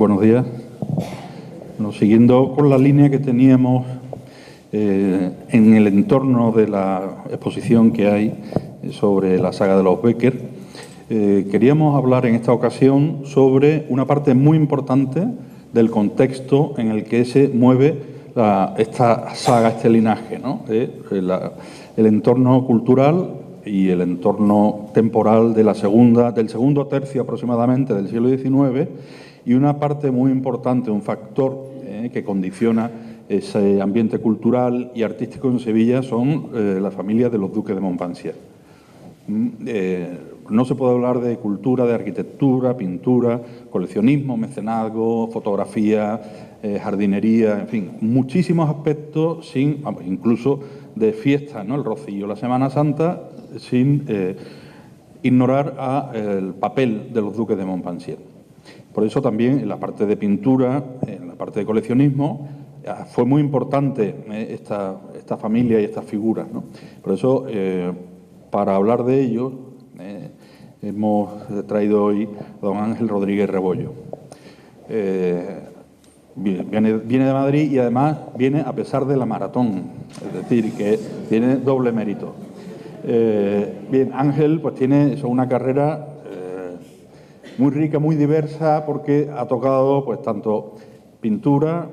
buenos días. Bueno, siguiendo con la línea que teníamos en el entorno de la exposición que hay sobre la saga de los Becker, queríamos hablar en esta ocasión sobre una parte muy importante del contexto en el que se mueve esta saga, este linaje, ¿no? El entorno cultural y el entorno temporal de del segundo tercio aproximadamente del siglo XIX, y una parte muy importante, un factor que condiciona ese ambiente cultural y artístico en Sevilla son las familias de los duques de Montpensier. No se puede hablar de cultura, de arquitectura, pintura, coleccionismo, mecenazgo, fotografía, jardinería, en fin, muchísimos aspectos, incluso de fiestas, ¿no? El Rocío, la Semana Santa, sin ignorar el papel de los duques de Montpensier. Por eso también en la parte de pintura, en la parte de coleccionismo, fue muy importante esta familia y estas figuras, ¿no? Por eso, para hablar de ello, hemos traído hoy a don Ángel Rodríguez Rebollo. Viene de Madrid y además viene a pesar de la maratón, es decir, que tiene doble mérito. Bien, Ángel pues tiene una carrera muy rica, muy diversa, porque ha tocado pues tanto pintura,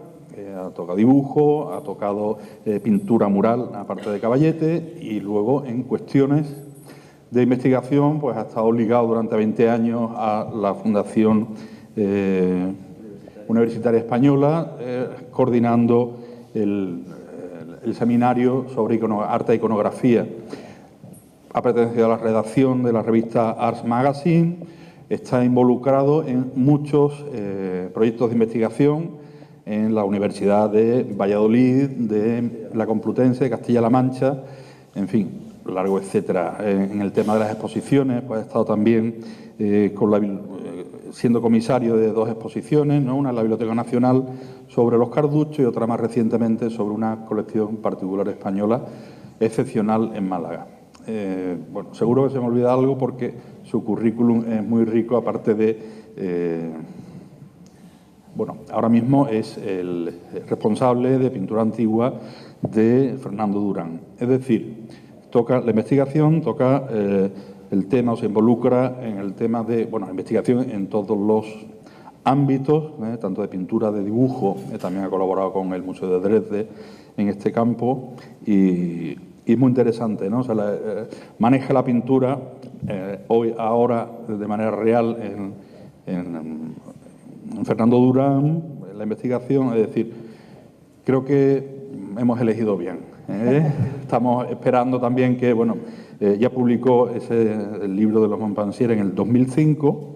ha tocado dibujo, ha tocado pintura mural, aparte de caballete, y luego en cuestiones de investigación pues ha estado ligado durante 20 años a la Fundación Universitaria Española, coordinando el seminario sobre arte e iconografía. Ha pertenecido a la redacción de la revista Arts Magazine, está involucrado en muchos proyectos de investigación en la Universidad de Valladolid, de la Complutense, de Castilla-La Mancha, en fin, largo etcétera. En el tema de las exposiciones, pues ha estado también siendo comisario de dos exposiciones, ¿no? Una en la Biblioteca Nacional sobre los carduchos y otra más recientemente sobre una colección particular española excepcional en Málaga. Bueno, seguro que se me olvida algo porque su currículum es muy rico, aparte de... bueno, ahora mismo es el responsable de pintura antigua de Fernando Durán. Es decir, toca la investigación, toca el tema, o se involucra en el tema de, bueno, investigación en todos los ámbitos, tanto de pintura, de dibujo, también ha colaborado con el Museo de Dresde en este campo y es muy interesante, ¿no? O sea, maneja la pintura ahora de manera real en Fernando Durán, la investigación, es decir, creo que hemos elegido bien. Estamos esperando también que, bueno, ya publicó el libro de los Montpensier en el 2005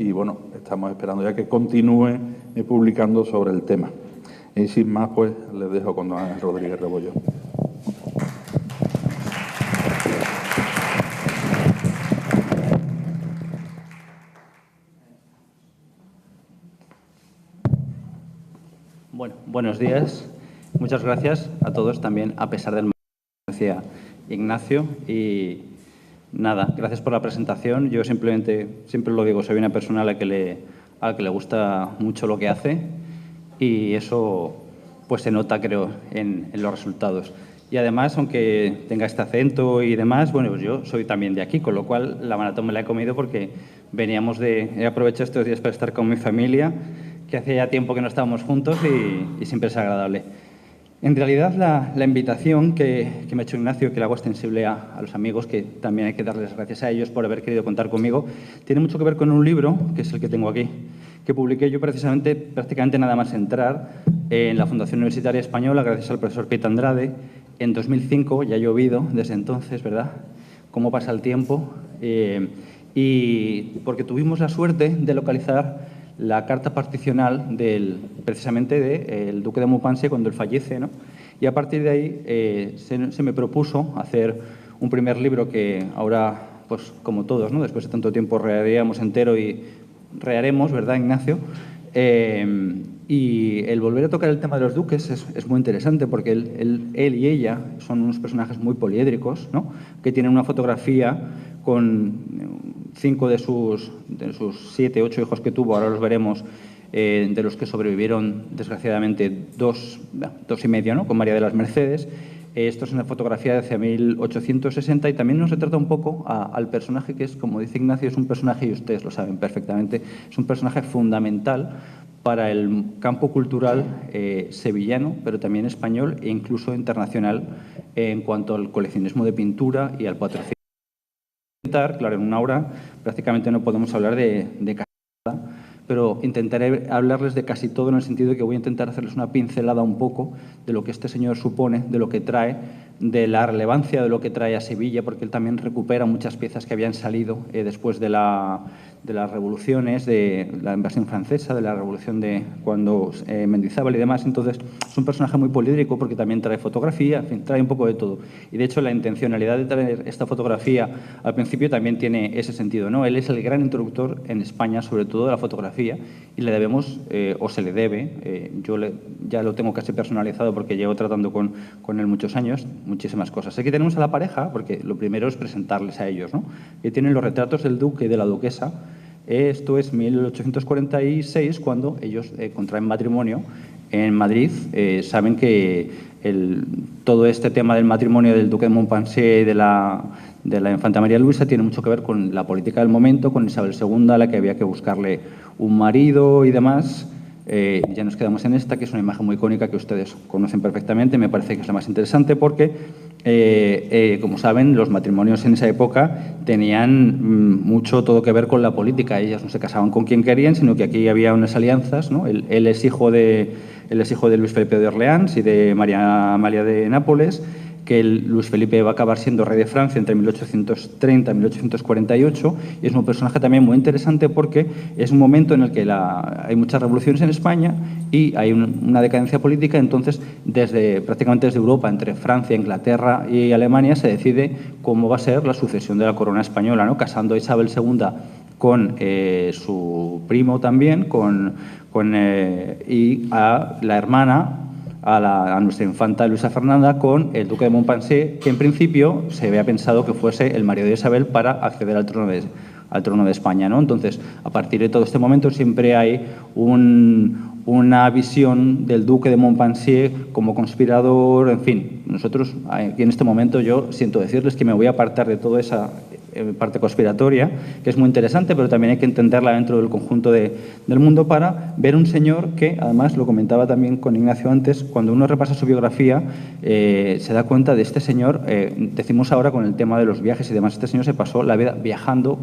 y, bueno, estamos esperando ya que continúe publicando sobre el tema. Y sin más, pues, les dejo con don Ángel Rodríguez Rebollo. Bueno, buenos días. Muchas gracias a todos también, a pesar del que decía Ignacio. Y nada, gracias por la presentación. Yo simplemente, siempre lo digo, soy una persona a la que le gusta mucho lo que hace y eso pues se nota, creo, en los resultados. Y además, aunque tenga este acento y demás, bueno, pues yo soy también de aquí, con lo cual la maratón me la he comido porque he aprovechado estos días para estar con mi familia, que hacía ya tiempo que no estábamos juntos y siempre es agradable. En realidad, la invitación que me ha hecho Ignacio, que la hago extensible a los amigos, que también hay que darles gracias a ellos por haber querido contar conmigo, tiene mucho que ver con un libro, que es el que tengo aquí, que publiqué yo precisamente, prácticamente nada más entrar en la Fundación Universitaria Española, gracias al profesor Piet Andrade, en 2005, ya ha llovido desde entonces, ¿verdad? Cómo pasa el tiempo. Y porque tuvimos la suerte de localizar la carta particional precisamente del duque de Montpensier cuando él fallece, ¿no? Y a partir de ahí se me propuso hacer un primer libro que ahora, pues como todos, ¿no? Después de tanto tiempo reharíamos entero y reharemos, ¿verdad, Ignacio? Y el volver a tocar el tema de los duques es muy interesante porque él y ella son unos personajes muy poliédricos, ¿no? Que tienen una fotografía con 5 de sus 7, 8 hijos que tuvo, ahora los veremos, de los que sobrevivieron, desgraciadamente, dos y medio, ¿no?, con María de las Mercedes. Esto es una fotografía de hacia 1860 y también nos retrata un poco al personaje que es, como dice Ignacio, es un personaje, y ustedes lo saben perfectamente, es un personaje fundamental para el campo cultural sevillano, pero también español e incluso internacional en cuanto al coleccionismo de pintura y al patrocinio. Claro, en una hora prácticamente no podemos hablar de casi nada, pero intentaré hablarles de casi todo en el sentido de que voy a intentar hacerles una pincelada un poco de lo que este señor supone, de lo que trae, de la relevancia de lo que trae a Sevilla, porque él también recupera muchas piezas que habían salido después de las revoluciones, de la invasión francesa, de la revolución de cuando Mendizábal y demás. Entonces, es un personaje muy poliédrico porque también trae fotografía, en fin, trae un poco de todo. Y, de hecho, la intencionalidad de traer esta fotografía al principio también tiene ese sentido, ¿no? Él es el gran introductor en España, sobre todo de la fotografía, y le debemos, o se le debe, ya lo tengo casi personalizado porque llevo tratando con él muchos años, muchísimas cosas. Aquí tenemos a la pareja, porque lo primero es presentarles a ellos, ¿no? Que tienen los retratos del duque y de la duquesa. Esto es 1846, cuando ellos contraen matrimonio en Madrid. Saben que todo este tema del matrimonio del duque de Montpensier y de la infanta María Luisa tiene mucho que ver con la política del momento, con Isabel II, a la que había que buscarle un marido y demás. Ya nos quedamos en esta, que es una imagen muy icónica que ustedes conocen perfectamente. Me parece que es la más interesante porque, como saben, los matrimonios en esa época tenían mucho todo que ver con la política. Ellas no se casaban con quien querían, sino que aquí había unas alianzas, ¿no? Él es hijo de Luis Felipe de Orleans y de María Amalia de Nápoles, que Luis Felipe va a acabar siendo rey de Francia entre 1830 y 1848, y es un personaje también muy interesante porque es un momento en el que hay muchas revoluciones en España y hay una decadencia política. Entonces, prácticamente desde Europa, entre Francia, Inglaterra y Alemania, se decide cómo va a ser la sucesión de la corona española, ¿no? Casando a Isabel II con su primo también, y a la hermana, a nuestra infanta Luisa Fernanda, con el duque de Montpensier, que en principio se había pensado que fuese el marido de Isabel para acceder al trono de España, ¿no? Entonces, a partir de todo este momento siempre hay una visión del duque de Montpensier como conspirador. En fin, nosotros aquí en este momento yo siento decirles que me voy a apartar de toda esa parte conspiratoria, que es muy interesante, pero también hay que entenderla dentro del conjunto del mundo para ver un señor que, además, lo comentaba también con Ignacio antes, cuando uno repasa su biografía se da cuenta de este señor. Decimos ahora con el tema de los viajes y demás, este señor se pasó la vida viajando,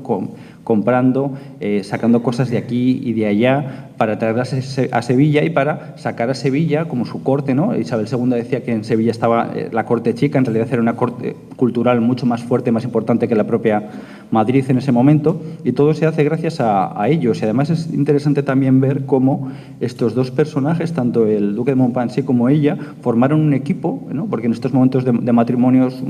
comprando, sacando cosas de aquí y de allá para traerlas a Sevilla y para sacar a Sevilla como su corte, ¿no? Isabel II decía que en Sevilla estaba la corte chica, en realidad era una corte cultural mucho más fuerte, más importante que la propia Madrid en ese momento, y todo se hace gracias a ellos. Y además es interesante también ver cómo estos dos personajes, tanto el duque de Montpensier como ella, formaron un equipo, ¿no? Porque en estos momentos de matrimonios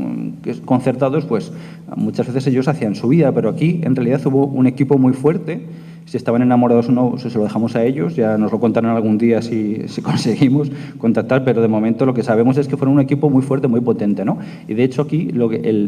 concertados, pues muchas veces ellos hacían su vida, pero aquí en realidad hubo un equipo muy fuerte. Si estaban enamorados o no, se lo dejamos a ellos, ya nos lo contarán algún día si conseguimos contactar, pero de momento lo que sabemos es que fueron un equipo muy fuerte, muy potente, ¿no? Y de hecho aquí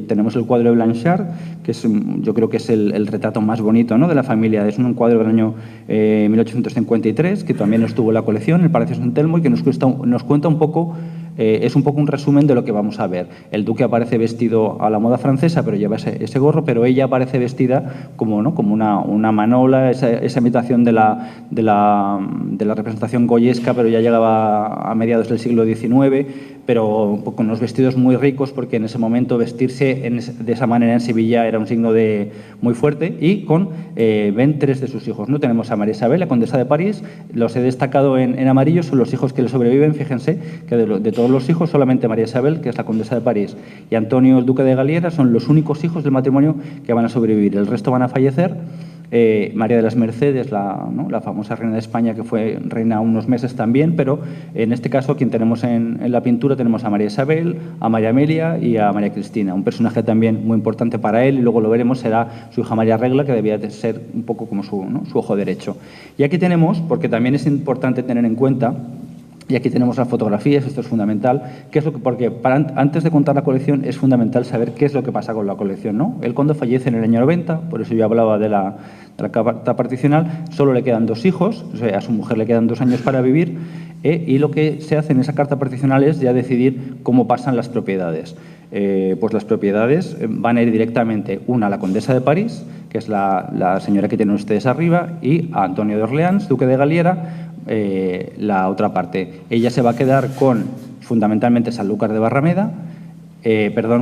tenemos el cuadro de Blanchard, que yo creo que es el retrato más bonito, ¿no?, de la familia. Es un cuadro del año 1853, que también estuvo en la colección, el Palacio San Telmo, y que nos cuenta un poco. Es un poco un resumen de lo que vamos a ver. El duque aparece vestido a la moda francesa, pero lleva ese gorro, pero ella aparece vestida como una manola, esa imitación de la representación goyesca, pero ya llegaba a mediados del siglo XIX, pero con unos vestidos muy ricos, porque en ese momento vestirse de esa manera en Sevilla era un signo muy fuerte, y ven tres de sus hijos, ¿no? Tenemos a María Isabel, la condesa de París. Los he destacado en amarillo, son los hijos que le sobreviven. Fíjense que de todos los hijos, solamente María Isabel, que es la condesa de París, y Antonio, el duque de Galiera, son los únicos hijos del matrimonio que van a sobrevivir. El resto van a fallecer. María de las Mercedes, la famosa reina de España, que fue reina unos meses también, pero en este caso quien tenemos en la pintura tenemos a María Isabel, a María Amelia y a María Cristina. Un personaje también muy importante para él, y luego lo veremos, será su hija María Regla, que debía de ser un poco como su ojo derecho. Y aquí tenemos, porque también es importante tener en cuenta, Y aquí tenemos las fotografías, esto es fundamental. Porque antes de contar la colección es fundamental saber qué es lo que pasa con la colección, ¿no? Él cuando fallece en el año 90, por eso yo hablaba de la carta particional, solo le quedan 2 hijos, o sea, a su mujer le quedan 2 años para vivir, y lo que se hace en esa carta particional es ya decidir cómo pasan las propiedades. Pues las propiedades van a ir directamente, una a la condesa de París, que es la señora que tienen ustedes arriba, y a Antonio de Orleans, duque de Galiera, la otra parte. Ella se va a quedar con, fundamentalmente, Sanlúcar de Barrameda,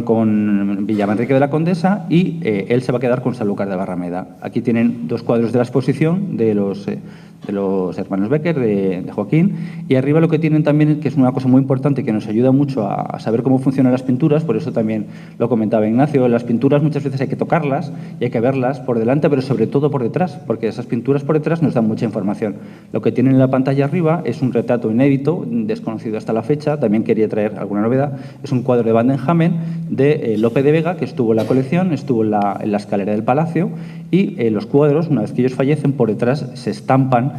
con Villamanrique de la Condesa, y él se va a quedar con Sanlúcar de Barrameda. Aquí tienen 2 cuadros de la exposición de los hermanos Becker, de Joaquín, y arriba lo que tienen también, que es una cosa muy importante que nos ayuda mucho a saber cómo funcionan las pinturas, por eso también lo comentaba Ignacio, las pinturas muchas veces hay que tocarlas y hay que verlas por delante, pero sobre todo por detrás, porque esas pinturas por detrás nos dan mucha información. Lo que tienen en la pantalla arriba es un retrato inédito, desconocido hasta la fecha, también quería traer alguna novedad, es un cuadro de Van den Hamen de Lope de Vega, que estuvo en la colección, estuvo en la escalera del Palacio, y los cuadros, una vez que ellos fallecen, por detrás se estampan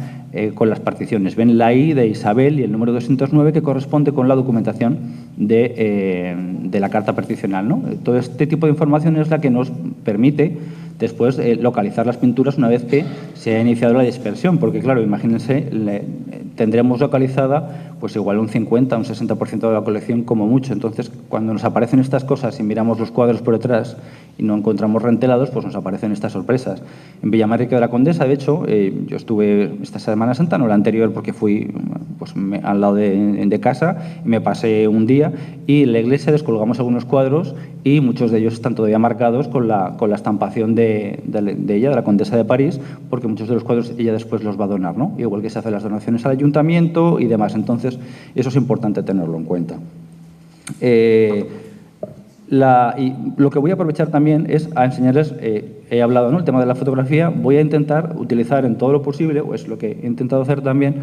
con las particiones. Ven la I de Isabel y el número 209 que corresponde con la documentación de la carta particional, ¿no? Todo este tipo de información es la que nos permite después localizar las pinturas una vez que se ha iniciado la dispersión, porque claro, imagínense, tendremos localizada pues igual un 50, un 60% de la colección como mucho. Entonces, cuando nos aparecen estas cosas y miramos los cuadros por detrás y no encontramos rentelados, pues nos aparecen estas sorpresas. En Villamanrique de la Condesa, de hecho, yo estuve esta Semana Santa, no la anterior, porque fui pues, al lado de casa y me pasé un día, y en la iglesia descolgamos algunos cuadros y muchos de ellos están todavía marcados con la estampación de ella, de la Condesa de París, porque muchos de los cuadros ella después los va a donar, ¿no? Igual que se hacen las donaciones al ayuntamiento y demás. Entonces, eso es importante tenerlo en cuenta. Y lo que voy a aprovechar también es a enseñarles, he hablado, ¿no?, el tema de la fotografía, voy a intentar utilizar en todo lo posible, o es lo que he intentado hacer también,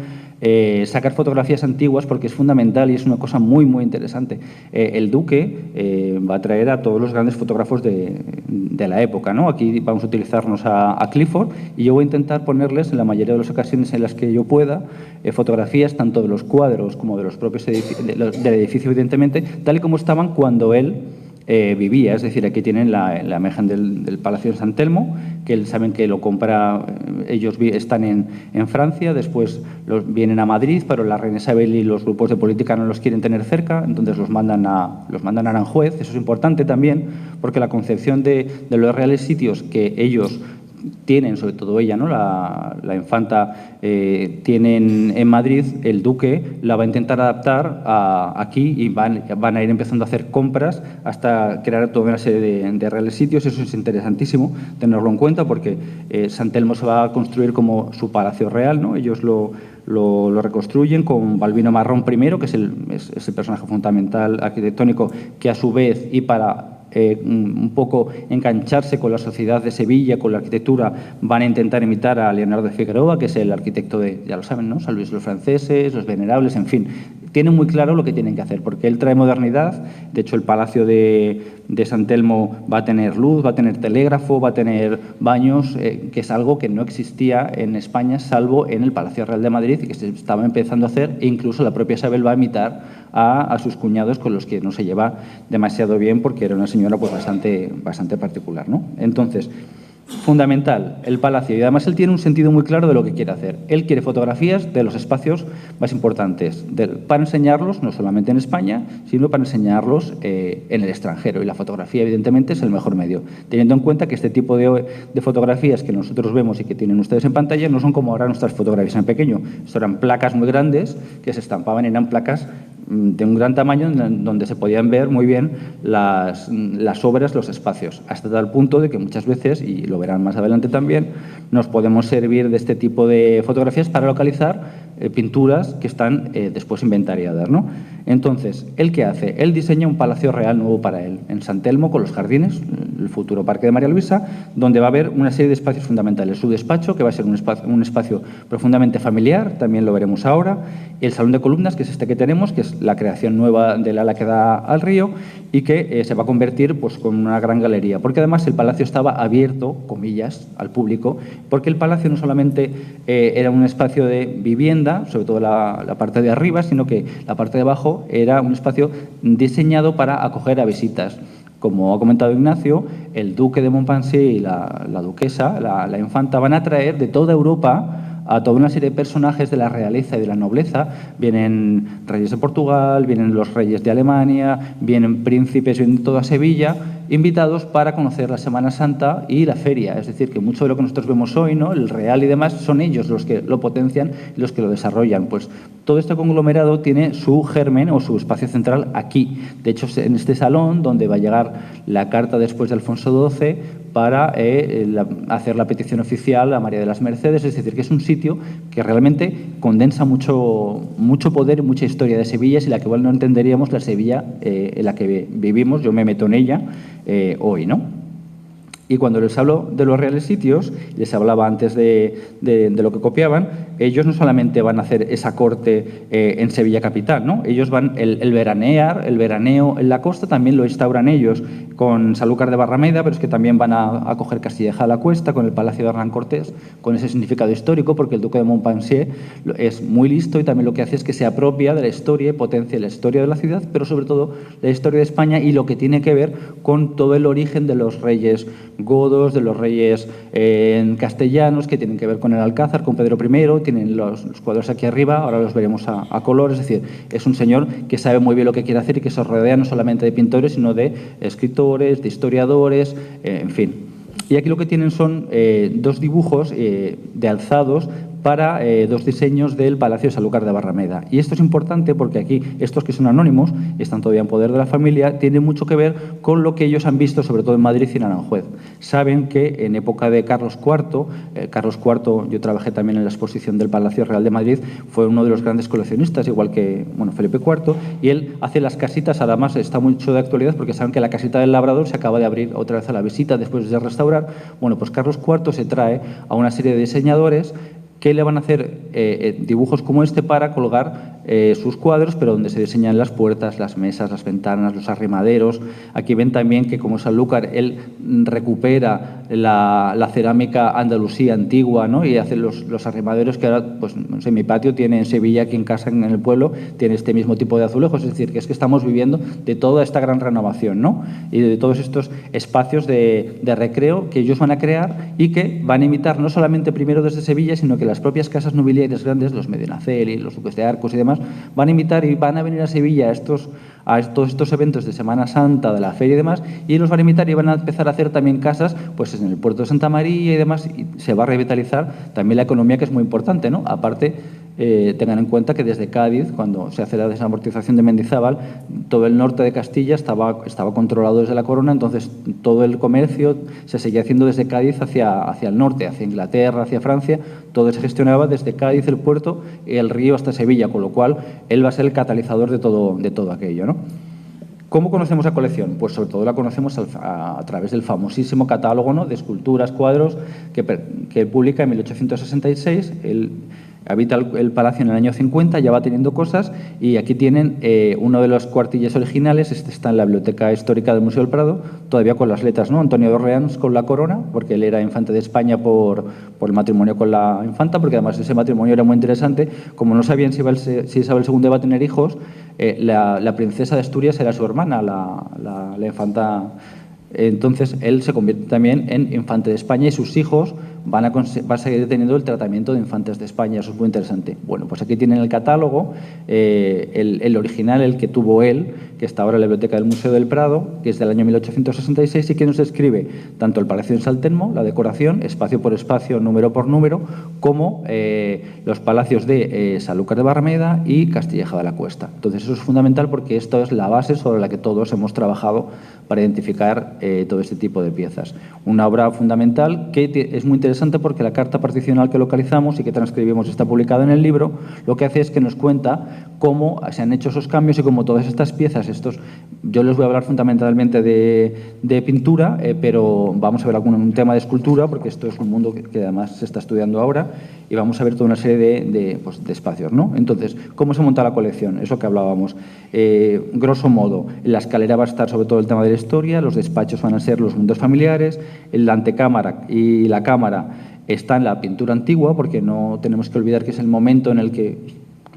sacar fotografías antiguas, porque es fundamental y es una cosa muy, muy interesante. El duque va a traer a todos los grandes fotógrafos de la época, ¿no? Aquí vamos a utilizarnos a Clifford, y yo voy a intentar ponerles, en la mayoría de las ocasiones en las que yo pueda, fotografías tanto de los cuadros como de los propios del edificio, evidentemente, tal y como estaban cuando él vivía. Es decir, aquí tienen la imagen del Palacio de San Telmo, que saben que lo compra, ellos están en Francia, después vienen a Madrid, pero la reina Isabel y los grupos de política no los quieren tener cerca, entonces los mandan a Aranjuez. Eso es importante también, porque la concepción de los reales sitios que ellos tienen, sobre todo ella, ¿no?, la infanta, tienen en Madrid, el duque la va a intentar adaptar aquí, y van a ir empezando a hacer compras hasta crear toda una serie de reales sitios. Eso es interesantísimo tenerlo en cuenta, porque San Telmo se va a construir como su palacio real, ¿no? Ellos lo reconstruyen con Balbino Marrón I, que es el personaje fundamental arquitectónico, que a su vez, y para un poco engancharse con la sociedad de Sevilla, con la arquitectura, van a intentar imitar a Leonardo de Figueroa, que es el arquitecto de, ya lo saben, ¿no?, San Luis los franceses, los venerables, en fin. Tienen muy claro lo que tienen que hacer, porque él trae modernidad. De hecho, el Palacio de San Telmo va a tener luz, va a tener telégrafo, va a tener baños, que es algo que no existía en España, salvo en el Palacio Real de Madrid, y que se estaba empezando a hacer, e incluso la propia Isabel va a imitar a sus cuñados, con los que no se lleva demasiado bien, porque era una señora pues bastante particular, ¿no? Entonces, fundamental, el palacio, y además él tiene un sentido muy claro de lo que quiere hacer. Él quiere fotografías de los espacios más importantes, para enseñarlos no solamente en España, sino para enseñarlos en el extranjero, y la fotografía evidentemente es el mejor medio, teniendo en cuenta que este tipo de fotografías que nosotros vemos y que tienen ustedes en pantalla no son como ahora nuestras fotografías en pequeño. Esto eran placas muy grandes que se estampaban, eran placas de un gran tamaño, donde se podían ver muy bien las obras, los espacios, hasta tal punto de que muchas veces, y lo verán más adelante también, nos podemos servir de este tipo de fotografías para localizar pinturas que están después inventariadas, ¿no? Entonces, ¿él qué hace? Él diseña un palacio real nuevo para él, en San Telmo, con los jardines, el futuro Parque de María Luisa, donde va a haber una serie de espacios fundamentales. Su despacho, que va a ser un espacio profundamente familiar, también lo veremos ahora. El salón de columnas, que es este que tenemos, que es la creación nueva del ala que da al río, y que se va a convertir pues, con una gran galería. Porque además el palacio estaba abierto, comillas, al público, porque el palacio no solamente era un espacio de vivienda, vivienda, sobre todo la parte de arriba, sino que la parte de abajo era un espacio diseñado para acoger a visitas. Como ha comentado Ignacio, el duque de Montpensier y la duquesa, la infanta, van a traer de toda Europa a toda una serie de personajes de la realeza y de la nobleza. Vienen reyes de Portugal, vienen los reyes de Alemania, vienen príncipes, vienen de toda Sevilla, invitados para conocer la Semana Santa y la feria. Es decir, que mucho de lo que nosotros vemos hoy, ¿no?, el Real y demás, son ellos los que lo potencian y los que lo desarrollan. Pues todo este conglomerado tiene su germen o su espacio central aquí. De hecho, en este salón, donde va a llegar la carta después de Alfonso XII para hacer la petición oficial a María de las Mercedes. Es decir, que es un sitio que realmente condensa mucho poder y mucha historia de Sevilla, sin la que igual no entenderíamos la Sevilla en la que vivimos. Yo me meto en ella hoy, ¿no? Y cuando les hablo de los reales sitios, les hablaba antes de lo que copiaban, ellos no solamente van a hacer esa corte en Sevilla capital, ¿no? Ellos van, el veraneo en la costa también lo instauran ellos con Sanlúcar de Barrameda, pero es que también van a coger Castilleja de la Cuesta con el Palacio de Hernán Cortés, con ese significado histórico, porque el duque de Montpensier es muy listo y también lo que hace es que se apropia de la historia y potencia la historia de la ciudad, pero sobre todo la historia de España y lo que tiene que ver con todo el origen de los reyes godos, de los reyes castellanos, que tienen que ver con el Alcázar, con Pedro I, tienen los cuadros aquí arriba, ahora los veremos a color. Es decir, es un señor que sabe muy bien lo que quiere hacer y que se rodea no solamente de pintores, sino de escritores, de historiadores, en fin. Y aquí lo que tienen son dos dibujos de alzados para dos diseños del Palacio de Sanlúcar de Barrameda. Y esto es importante porque aquí, estos que son anónimos, están todavía en poder de la familia, tienen mucho que ver con lo que ellos han visto, sobre todo en Madrid y en Aranjuez. Saben que en época de Carlos IV, yo trabajé también en la exposición del Palacio Real de Madrid, fue uno de los grandes coleccionistas, igual que Felipe IV, y él hace las casitas, además está mucho de actualidad porque saben que la casita del Labrador se acaba de abrir otra vez a la visita después de restaurar. Bueno, pues Carlos IV se trae a una serie de diseñadores que le van a hacer dibujos como este para colgar sus cuadros, pero donde se diseñan las puertas, las mesas, las ventanas, los arrimaderos. Aquí ven también que, como Sanlúcar, él recupera la cerámica andalusí antigua, ¿no?, y hace los arrimaderos que ahora, pues, no sé, mi patio tiene en Sevilla, aquí en casa, en el pueblo, tiene este mismo tipo de azulejos. Es decir, que es que estamos viviendo de toda esta gran renovación, ¿no?, y de todos estos espacios de recreo que ellos van a crear y que van a imitar no solamente primero desde Sevilla, sino que las propias casas nobiliarias grandes, los Medinaceli, los duques de Arcos y demás, van a imitar y van a venir a Sevilla a todos estos eventos de Semana Santa, de la feria y demás, y los van a imitar y van a empezar a hacer también casas pues en el puerto de Santa María y demás, y se va a revitalizar también la economía, que es muy importante, ¿no? Aparte, tengan en cuenta que desde Cádiz, cuando se hace la desamortización de Mendizábal, todo el norte de Castilla estaba controlado desde la corona, entonces todo el comercio se seguía haciendo desde Cádiz hacia el norte, hacia Inglaterra, hacia Francia. Todo se gestionaba desde Cádiz, el puerto, y el río hasta Sevilla, con lo cual él va a ser el catalizador de todo aquello, ¿no? ¿Cómo conocemos la colección? Pues sobre todo la conocemos a través del famosísimo catálogo, ¿no?, de esculturas, cuadros, que publica en 1866. Él habita el palacio en el año 50, ya va teniendo cosas, y aquí tienen uno de los cuartillas originales. Este está en la Biblioteca Histórica del Museo del Prado, todavía con las letras, ¿no?, Antonio de Orleans con la corona, porque él era infante de España por el matrimonio con la infanta, porque además ese matrimonio era muy interesante. Como no sabían si Isabel II iba a tener hijos, la princesa de Asturias era su hermana, la infanta. Entonces, él se convierte también en infante de España y sus hijos van a seguir teniendo el tratamiento de infantes de España. Eso es muy interesante. Bueno, pues aquí tienen el catálogo, el original, el que tuvo él, que está ahora en la biblioteca del Museo del Prado, que es del año 1866, y que nos describe tanto el Palacio de San Telmo, la decoración, espacio por espacio, número por número, como los palacios de Sanlúcar de Barrameda y Castilleja de la Cuesta. Entonces, eso es fundamental porque esto es la base sobre la que todos hemos trabajado para identificar todo este tipo de piezas. Una obra fundamental que es muy interesante porque la carta particional que localizamos y que transcribimos está publicada en el libro. Lo que hace es que nos cuenta cómo se han hecho esos cambios y cómo todas estas piezas, yo les voy a hablar fundamentalmente de pintura, pero vamos a ver un tema de escultura, porque esto es un mundo que además se está estudiando ahora, y vamos a ver toda una serie de espacios, ¿no? Entonces, ¿cómo se monta la colección? Eso que hablábamos. Grosso modo, la escalera va a estar sobre todo el tema de la historia, los despachos van a ser los mundos familiares, la antecámara y la cámara está en la pintura antigua, porque no tenemos que olvidar que es el momento en el que,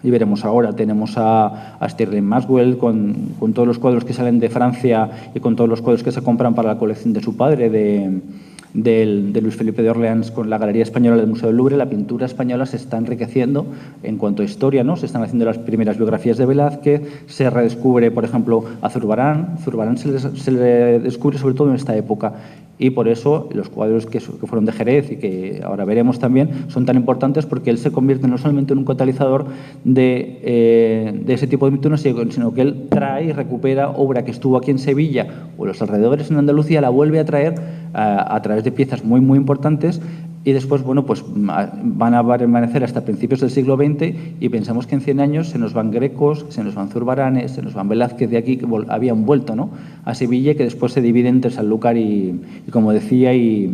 y veremos ahora, tenemos a Stirling Maxwell con todos los cuadros que salen de Francia y con todos los cuadros que se compran para la colección de su padre, de Luis Felipe de Orleans, con la Galería Española del Museo del Louvre. La pintura española se está enriqueciendo en cuanto a historia, ¿no? Se están haciendo las primeras biografías de Velázquez, se redescubre, por ejemplo, a Zurbarán. Zurbarán se le descubre sobre todo en esta época, y por eso los cuadros que fueron de Jerez y que ahora veremos también son tan importantes, porque él se convierte no solamente en un catalizador de ese tipo de pinturas, sino que él trae y recupera obra que estuvo aquí en Sevilla o en los alrededores en Andalucía, la vuelve a traer a través de piezas muy, muy importantes, y después, bueno, pues van a permanecer hasta principios del siglo XX, y pensamos que en 100 años se nos van Grecos, se nos van Zurbaranes, se nos van Velázquez de aquí, que habían vuelto, ¿no?, a Sevilla, que después se dividen entre Sanlúcar y como decía, y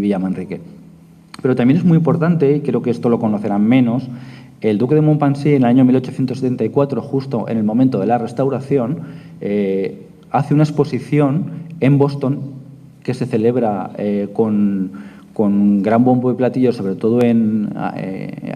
Villamanrique. Pero también es muy importante, y creo que esto lo conocerán menos, el duque de Montpensier en el año 1874, justo en el momento de la restauración, hace una exposición en Boston que se celebra con gran bombo y platillo, sobre todo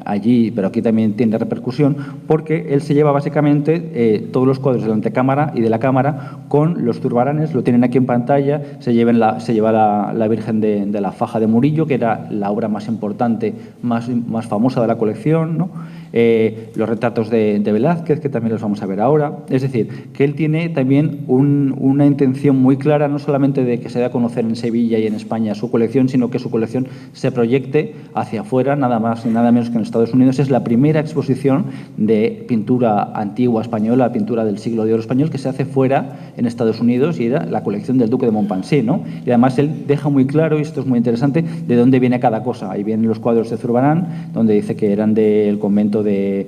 allí, pero aquí también tiene repercusión, porque él se lleva básicamente todos los cuadros de la antecámara y de la cámara con los Zurbaranes. Lo tienen aquí en pantalla. Se lleva la Virgen de la Faja de Murillo, que era la obra más importante, más famosa de la colección, ¿no? Los retratos de Velázquez, que también los vamos a ver ahora. Es decir, que él tiene también una intención muy clara, no solamente de que se dé a conocer en Sevilla y en España su colección, sino que su colección se proyecte hacia afuera, nada más y nada menos que en Estados Unidos. Es la primera exposición de pintura antigua española, pintura del siglo de oro español, que se hace fuera en Estados Unidos, y era la colección del duque de Montpensier, ¿no? Y además él deja muy claro, y esto es muy interesante, de dónde viene cada cosa. Ahí vienen los cuadros de Zurbarán, donde dice que eran del convento de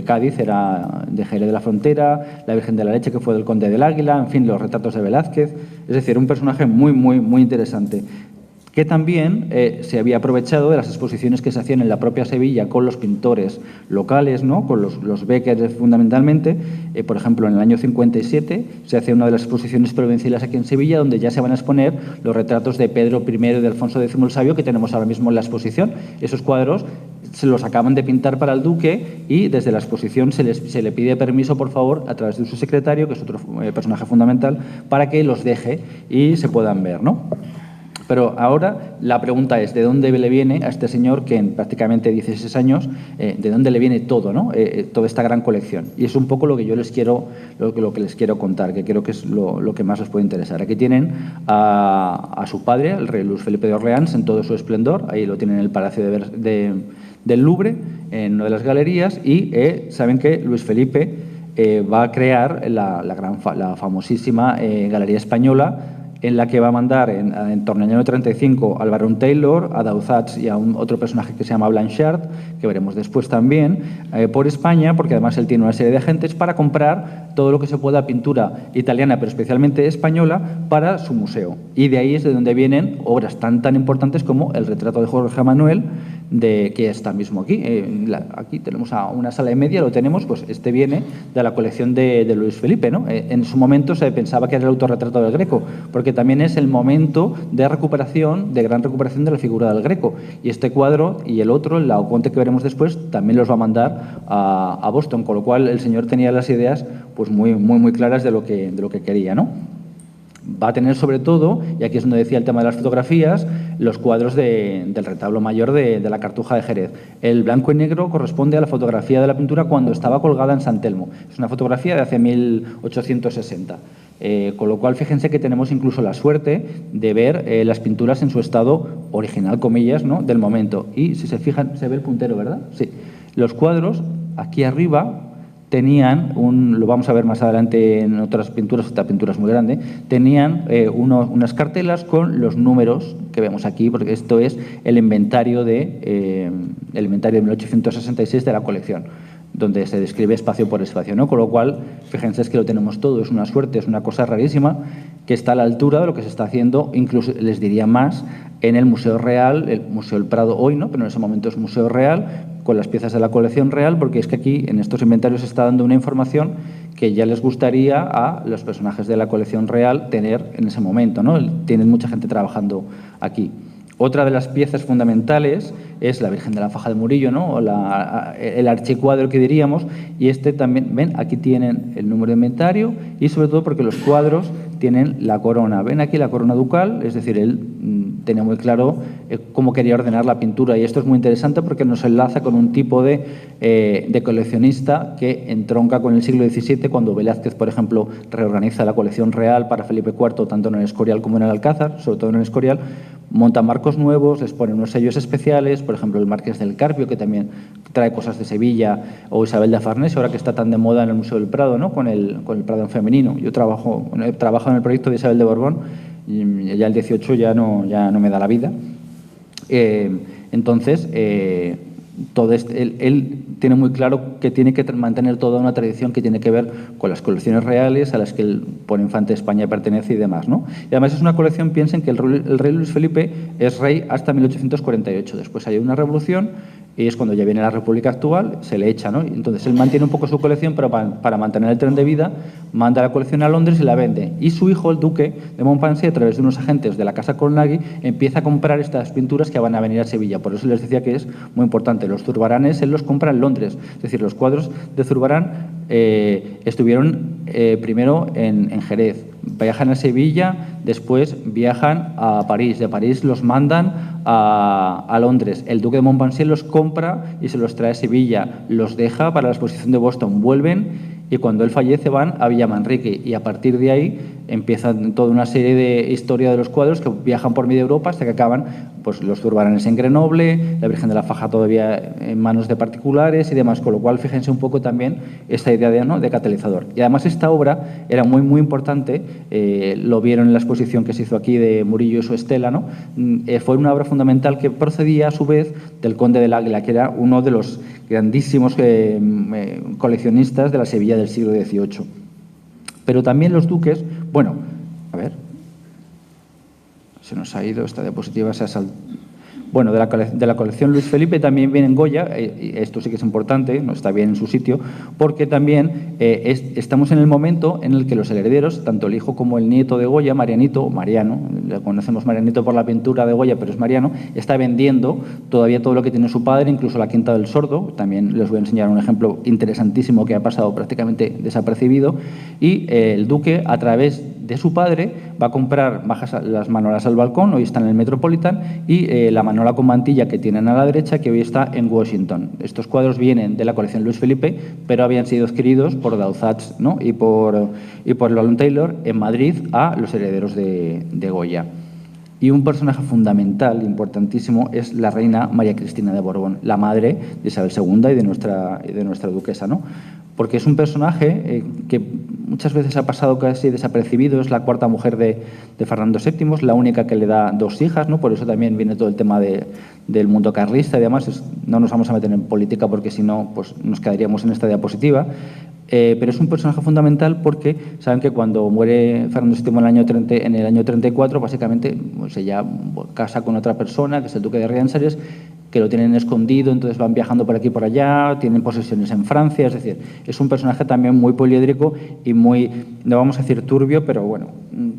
Cádiz, era de Jerez de la Frontera, la Virgen de la Leche, que fue del conde del Águila, en fin, los retratos de Velázquez. Es decir, un personaje muy, muy, muy interesante, que también se había aprovechado de las exposiciones que se hacían en la propia Sevilla con los pintores locales, ¿no?, con los Beckers fundamentalmente. Por ejemplo, en el año 57 se hace una de las exposiciones provinciales aquí en Sevilla, donde ya se van a exponer los retratos de Pedro I y de Alfonso X el Sabio, que tenemos ahora mismo en la exposición. Esos cuadros se los acaban de pintar para el duque, y desde la exposición se le pide permiso, por favor, a través de su secretario, que es otro personaje fundamental, para que los deje y se puedan ver, ¿no? Pero ahora la pregunta es, ¿de dónde le viene a este señor, que en prácticamente 16 años, de dónde le viene todo, ¿no?, toda esta gran colección? Y es un poco lo que yo les quiero contar, que creo que es lo que más les puede interesar. Aquí tienen a su padre, el rey Luis Felipe de Orleans, en todo su esplendor. Ahí lo tienen en el Palacio del Louvre, en una de las galerías, y saben que Luis Felipe va a crear la famosísima Galería Española, en la que va a mandar en torno al año 35 al barón Taylor, a Dauzats y a otro personaje que se llama Blanchard, que veremos después también, por España, porque además él tiene una serie de agentes para comprar todo lo que se pueda pintura italiana, pero especialmente española, para su museo. Y de ahí es de donde vienen obras tan importantes como el retrato de Jorge Manuel, que está mismo aquí. Aquí tenemos a una sala y media, lo tenemos, pues este viene de la colección de Luis Felipe, ¿no? En su momento se pensaba que era el autorretrato del Greco, porque también es el momento de recuperación, de gran recuperación de la figura del Greco. Y este cuadro y el otro, el Laoconte que veremos después, también los va a mandar a Boston, con lo cual el señor tenía las ideas pues muy, muy, muy claras de lo que quería, ¿no? Va a tener sobre todo, y aquí es donde decía el tema de las fotografías, los cuadros del retablo mayor de la Cartuja de Jerez. El blanco y negro corresponde a la fotografía de la pintura cuando estaba colgada en San Telmo. Es una fotografía de hace 1860. Con lo cual, fíjense que tenemos incluso la suerte de ver las pinturas en su estado original, comillas, ¿no?, del momento. Y si se fijan, se ve el puntero, ¿verdad? Sí. Los cuadros, aquí arriba, tenían, lo vamos a ver más adelante en otras pinturas, esta pintura es muy grande, tenían unas cartelas con los números que vemos aquí, porque esto es el inventario de 1866 de la colección, donde se describe espacio por espacio, ¿no? Con lo cual, fíjense, es que lo tenemos todo, es una suerte, es una cosa rarísima, que está a la altura de lo que se está haciendo, incluso les diría más, en el Museo Real, el Museo del Prado hoy, ¿no?, pero en ese momento es Museo Real, con las piezas de la colección real, porque es que aquí en estos inventarios se está dando una información que ya les gustaría a los personajes de la colección real tener en ese momento, ¿no? Tienen mucha gente trabajando aquí. Otra de las piezas fundamentales es la Virgen de la Faja de Murillo, ¿no? O el archicuadro que diríamos, y también, ven, aquí tienen el número de inventario y sobre todo porque los cuadros tienen la corona. Ven aquí la corona ducal, es decir, él tenía muy claro cómo quería ordenar la pintura, y esto es muy interesante porque nos enlaza con un tipo de coleccionista que entronca con el siglo XVII, cuando Velázquez, por ejemplo, reorganiza la colección real para Felipe IV, tanto en el Escorial como en el Alcázar, sobre todo en el Escorial, montan marcos nuevos, les ponen unos sellos especiales, por ejemplo, el Marqués del Carpio, que también trae cosas de Sevilla, o Isabel de Farnese, ahora que está tan de moda en el Museo del Prado, ¿no? con el Prado en femenino. Yo trabajo en el proyecto de Isabel de Borbón, y ya el 18 ya no me da la vida. Entonces, él tiene muy claro que tiene que mantener toda una tradición que tiene que ver con las colecciones reales a las que el infante de España pertenece y demás, ¿no? Y además es una colección, piensen que el rey Luis Felipe es rey hasta 1848. Después hay una revolución y es cuando ya viene la República actual, se le echa, ¿no? Entonces él mantiene un poco su colección, pero para mantener el tren de vida, manda la colección a Londres y la vende. Y su hijo, el duque de Montpensier, a través de unos agentes de la Casa Colnaghi, empieza a comprar estas pinturas que van a venir a Sevilla. Por eso les decía que es muy importante. Los Zurbaranes él los compra en Londres. Es decir, los cuadros de Zurbarán estuvieron primero en Jerez, viajan a Sevilla, después viajan a París, de París los mandan a Londres. El duque de Montpensier los compra y se los trae a Sevilla, los deja para la exposición de Boston, vuelven y cuando él fallece van a Villamanrique y a partir de ahí empieza toda una serie de historia de los cuadros que viajan por media Europa hasta que acaban pues, los Zurbaranes en Grenoble, la Virgen de la Faja todavía en manos de particulares y demás, con lo cual fíjense un poco también esta idea de catalizador. Y además esta obra era muy, muy importante, lo vieron en la exposición que se hizo aquí de Murillo y su estela, ¿no? Fue una obra fundamental que procedía a su vez del Conde del Águila, que era uno de los grandísimos coleccionistas de la Sevilla del siglo XVIII. Pero también los duques, bueno, a ver, se nos ha ido esta diapositiva, se ha saltado. Bueno, de la colección Luis Felipe también viene en Goya, esto sí que es importante, no está bien en su sitio, porque también estamos en el momento en el que los herederos, tanto el hijo como el nieto de Goya, Mariano, le conocemos Marianito por la pintura de Goya, pero es Mariano, está vendiendo todavía todo lo que tiene su padre, incluso la Quinta del Sordo. También les voy a enseñar un ejemplo interesantísimo que ha pasado prácticamente desapercibido, y el duque, a través de su padre, va a comprar, baja las manolas al balcón, hoy está en el Metropolitan, y la manola con mantilla que tienen a la derecha, que hoy está en Washington. Estos cuadros vienen de la colección Luis Felipe, pero habían sido adquiridos por Dauzats, ¿no? y por Llewellyn Taylor en Madrid a los herederos de Goya. Y un personaje fundamental, importantísimo, es la reina María Cristina de Borbón, la madre de Isabel II y de nuestra duquesa, ¿no? Porque es un personaje que muchas veces ha pasado casi desapercibido, es la cuarta mujer de Fernando VII, es la única que le da 2 hijas, ¿no? Por eso también viene todo el tema del mundo carlista y demás. No nos vamos a meter en política porque si no pues nos quedaríamos en esta diapositiva. Pero es un personaje fundamental porque saben que cuando muere Fernando VII en el año 34, básicamente pues ella casa con otra persona, que es el duque de Riansares, que lo tienen escondido, entonces van viajando por aquí y por allá, tienen posesiones en Francia, es decir, es un personaje también muy poliédrico y muy, no vamos a decir turbio, pero bueno,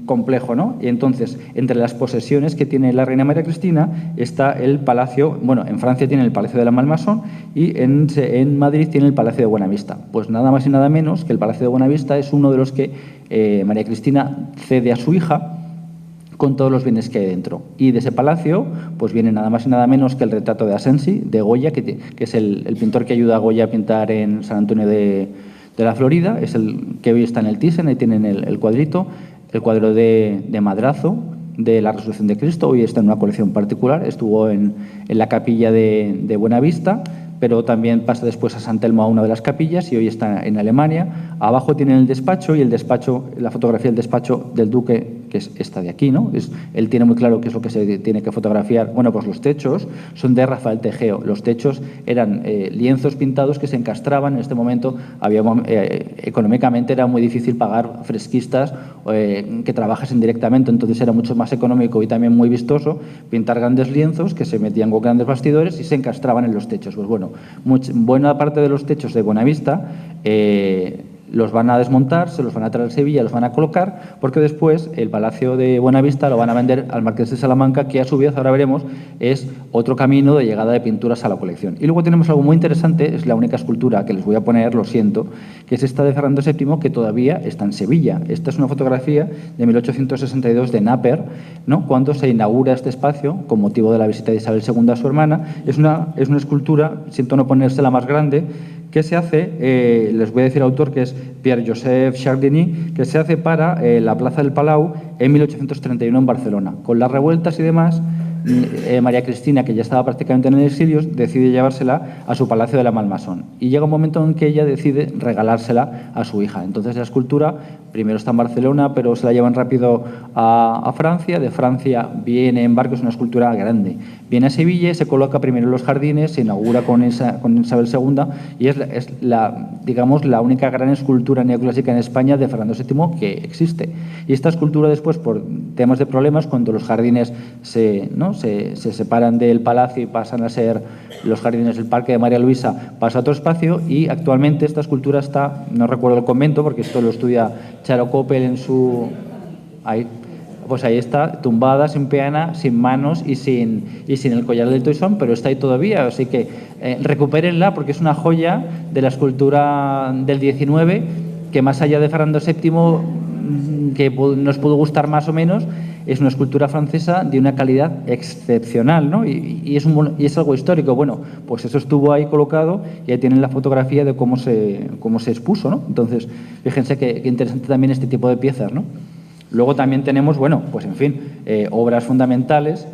complejo, ¿no? Y entonces, entre las posesiones que tiene la reina María Cristina está el palacio, bueno, en Francia tiene el Palacio de la Malmaison y en Madrid tiene el Palacio de Buenavista. Pues nada más y nada menos que el Palacio de Buenavista es uno de los que María Cristina cede a su hija con todos los bienes que hay dentro. Y de ese palacio pues viene nada más y nada menos que el retrato de Asensi, de Goya, que es el pintor que ayuda a Goya a pintar en San Antonio de la Florida, es el que hoy está en el Thyssen, ahí tienen el cuadrito, el cuadro de Madrazo, de la Resurrección de Cristo, hoy está en una colección particular, estuvo en la capilla de Buenavista, pero también pasa después a San Telmo a una de las capillas y hoy está en Alemania. Abajo tienen el despacho y la fotografía del despacho del duque, que es esta de aquí, ¿no? Él tiene muy claro qué es lo que se tiene que fotografiar. Bueno, pues los techos son de Rafael Tegeo. Los techos eran lienzos pintados que se encastraban. En este momento económicamente era muy difícil pagar fresquistas que trabajasen directamente, entonces era mucho más económico y también muy vistoso pintar grandes lienzos que se metían con grandes bastidores y se encastraban en los techos. Pues bueno, buena parte de los techos de Buenavista los van a desmontar, se los van a traer a Sevilla, los van a colocar, porque después el Palacio de Buenavista lo van a vender al Marqués de Salamanca, que a su vez, ahora veremos, es otro camino de llegada de pinturas a la colección. Y luego tenemos algo muy interesante, es la única escultura que les voy a poner, lo siento, que es esta de Fernando VII, que todavía está en Sevilla. Esta es una fotografía de 1862 de Naper, ¿no?, cuando se inaugura este espacio con motivo de la visita de Isabel II a su hermana. Es una escultura, siento no ponérsela más grande, que se hace, les voy a decir el autor, que es Pierre-Joseph Chardini, que se hace para la Plaza del Palau en 1831 en Barcelona. Con las revueltas y demás, María Cristina, que ya estaba prácticamente en el exilio, decide llevársela a su palacio de la Malmaison. Y llega un momento en que ella decide regalársela a su hija. Entonces la escultura primero está en Barcelona, pero se la llevan rápido a Francia. De Francia viene en barco, es una escultura grande. Viene a Sevilla, se coloca primero en los jardines, se inaugura con Isabel II y es digamos, la única gran escultura neoclásica en España de Fernando VII que existe. Y esta escultura después, por temas de problemas, cuando los jardines se separan del palacio y pasan a ser los jardines del Parque de María Luisa, pasa a otro espacio, y actualmente esta escultura está, no recuerdo el convento, porque esto lo estudia Charo Coppel en su... Pues ahí está, tumbada, sin peana, sin manos y sin el collar del toisón, pero está ahí todavía. Así que recupérenla, porque es una joya de la escultura del 19, que más allá de Fernando VII, que nos pudo gustar más o menos, es una escultura francesa de una calidad excepcional, ¿no? Y es algo histórico. Bueno, pues eso estuvo ahí colocado y ahí tienen la fotografía de cómo se expuso, ¿no? Entonces, fíjense qué interesante también este tipo de piezas, ¿no? Luego también tenemos, bueno, pues en fin, obras fundamentales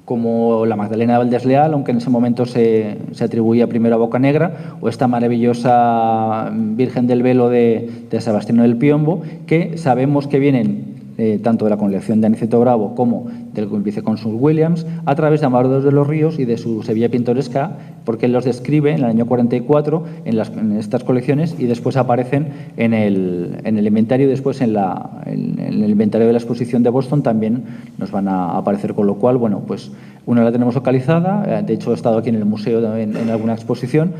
como la Magdalena de Valdés Leal, aunque en ese momento se atribuía primero a Bocanegra, o esta maravillosa Virgen del Velo de Sebastiano del Piombo, que sabemos que vienen tanto de la colección de Aniceto Bravo como del vicecónsul Williams, a través de Amado de los Ríos y de su Sevilla Pintoresca, porque él los describe en el año 44 en estas colecciones, y después aparecen en el inventario, y después en el inventario de la exposición de Boston también nos van a aparecer, con lo cual, bueno, pues una la tenemos localizada, de hecho he estado aquí en el museo en alguna exposición.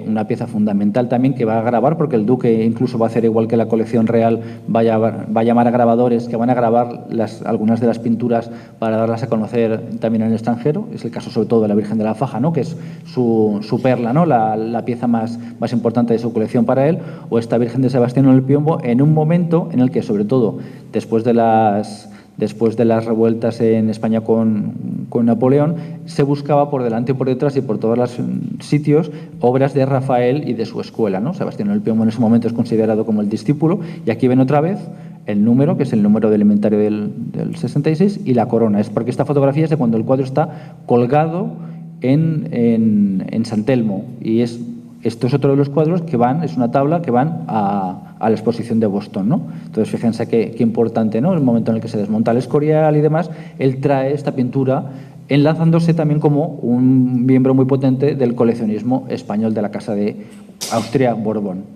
Una pieza fundamental también que va a grabar, porque el duque incluso va a hacer, igual que la colección real, va a llamar a grabadores que van a grabar algunas de las pinturas para darlas a conocer también en el extranjero. Es el caso sobre todo de la Virgen de la Faja, ¿no?, que es su perla, ¿no?, la pieza más importante de su colección para él, o esta Virgen de Sebastián del Piombo, en un momento en el que, sobre todo después de las revueltas en España con Napoleón, se buscaba por delante y por detrás y por todos los sitios obras de Rafael y de su escuela, ¿no? Sebastián del Piombo en ese momento es considerado como el discípulo, y aquí ven otra vez el número, que es el número del inventario del 66, y la corona. Es porque esta fotografía es de cuando el cuadro está colgado en San Telmo, y esto es otro de los cuadros que es una tabla que van a la exposición de Boston, ¿no? Entonces, fíjense qué importante, ¿no?, el momento en el que se desmonta el Escorial y demás, él trae esta pintura enlazándose también como un miembro muy potente del coleccionismo español de la Casa de Austria-Borbón.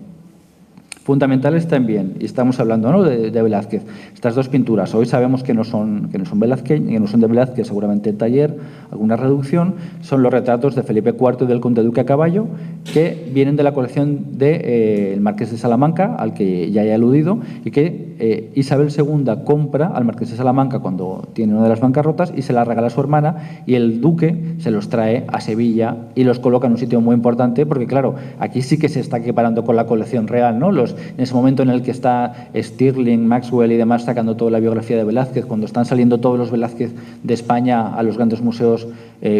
Fundamentales también, y estamos hablando, ¿no?, de Velázquez. Estas dos pinturas hoy sabemos que no son Velázquez, que no son de Velázquez, seguramente el taller, alguna reducción. Son los retratos de Felipe IV y del conde duque a caballo, que vienen de la colección del Marqués de Salamanca, al que ya he aludido, y que Isabel II compra al Marqués de Salamanca cuando tiene una de las bancarrotas y se la regala a su hermana, y el duque se los trae a Sevilla y los coloca en un sitio muy importante, porque claro, aquí sí que se está equiparando con la colección real, ¿no? En ese momento en el que está Stirling, Maxwell y demás sacando toda la biografía de Velázquez, cuando están saliendo todos los Velázquez de España a los grandes museos,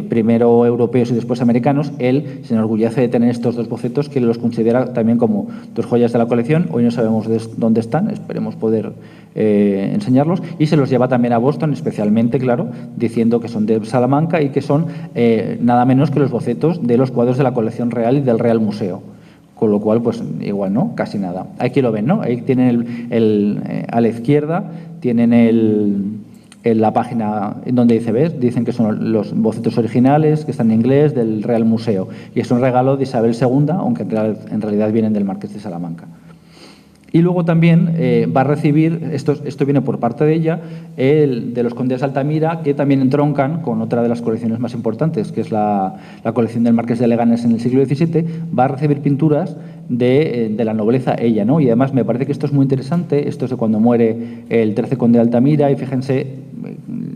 primero europeos y después americanos, él se enorgullece de tener estos dos bocetos, que los considera también como dos joyas de la colección. Hoy no sabemos dónde están, esperemos poder enseñarlos, y se los lleva también a Boston, especialmente, claro, diciendo que son de Salamanca y que son nada menos que los bocetos de los cuadros de la colección real y del Real Museo. Con lo cual, pues igual, ¿no? Casi nada. Aquí lo ven, ¿no? Ahí tienen a la izquierda, tienen la página en donde dicen que son los bocetos originales, que están en inglés, del Real Museo. Y es un regalo de Isabel II, aunque en realidad vienen del Marqués de Salamanca. Y luego también va a recibir, esto viene por parte de ella, de los condes de Altamira, que también entroncan con otra de las colecciones más importantes, que es la colección del Marqués de Leganés en el siglo XVII, va a recibir pinturas de la nobleza ella, ¿no? Y además me parece que esto es muy interesante, esto es de cuando muere el 13 conde de Altamira, y fíjense,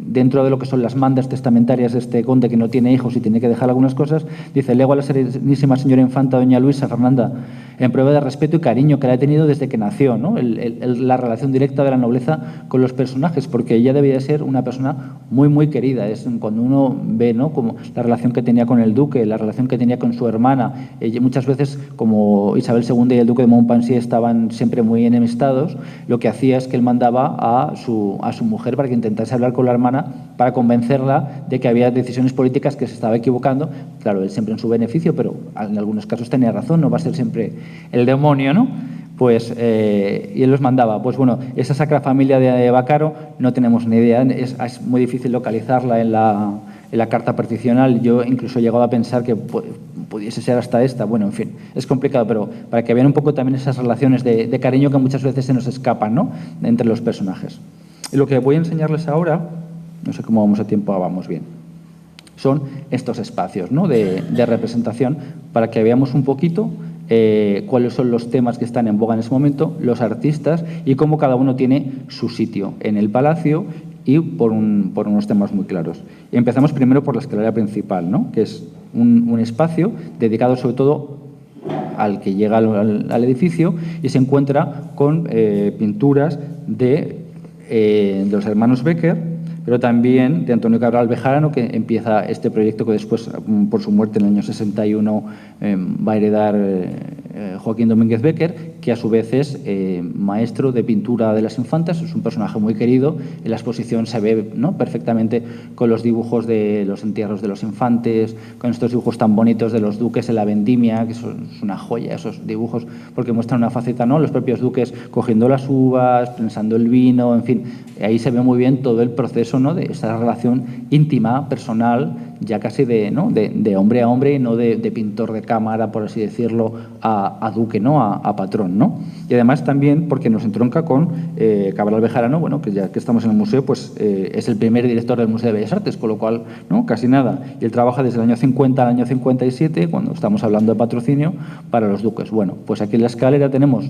dentro de lo que son las mandas testamentarias de este conde que no tiene hijos y tiene que dejar algunas cosas, dice: lego a la serenísima señora infanta doña Luisa Fernanda en prueba de respeto y cariño que la he tenido desde que nació, ¿no? La relación directa de la nobleza con los personajes, porque ella debía ser una persona muy, muy querida. Es cuando uno ve, ¿no?, como la relación que tenía con el duque, la relación que tenía con su hermana. Ella, muchas veces, como Isabel II y el duque de Montpensier estaban siempre muy enemistados, lo que hacía es que él mandaba a su mujer para que intentase hablar con la hermana para convencerla de que había decisiones políticas que se estaba equivocando. Claro, él siempre en su beneficio, pero en algunos casos tenía razón, no va a ser siempre el demonio, ¿no? Pues, y él los mandaba. Pues bueno, esa Sacra Familia de Vaccaro no tenemos ni idea, es muy difícil localizarla en la carta particional. Yo incluso he llegado a pensar que pudiese ser hasta esta. Bueno, en fin, es complicado, pero para que vean un poco también esas relaciones de cariño que muchas veces se nos escapan, ¿no?, entre los personajes. Y lo que voy a enseñarles ahora, no sé cómo vamos a tiempo, vamos bien, son estos espacios, ¿no?, de representación, para que veamos un poquito cuáles son los temas que están en boga en ese momento, los artistas y cómo cada uno tiene su sitio en el palacio y por unos temas muy claros. Y empezamos primero por la escalera principal, ¿no?, que es un espacio dedicado sobre todo al que llega al edificio, y se encuentra con pinturas de los hermanos Becker, pero también de Antonio Cabral Bejarano, que empieza este proyecto que después, por su muerte en el año 61, va a heredar Joaquín Domínguez Becker, que a su vez es maestro de pintura de las infantas. Es un personaje muy querido. En la exposición se ve, ¿no?, perfectamente con los dibujos de los entierros de los infantes, con estos dibujos tan bonitos de los duques en la vendimia, que es una joya esos dibujos, porque muestran una faceta, ¿no?, los propios duques cogiendo las uvas, prensando el vino, en fin. Ahí se ve muy bien todo el proceso, ¿no?, de esa relación íntima, personal, ya casi de hombre a hombre, y no de pintor de cámara, por así decirlo, a duque, ¿no?, a patrón, ¿no? Y además también porque nos entronca con Cabral Bejarano, bueno, que ya que estamos en el museo, pues es el primer director del Museo de Bellas Artes, con lo cual, ¿no?, casi nada. Y él trabaja desde el año 50 al año 57, cuando estamos hablando de patrocinio, para los duques. Bueno, pues aquí en la escalera tenemos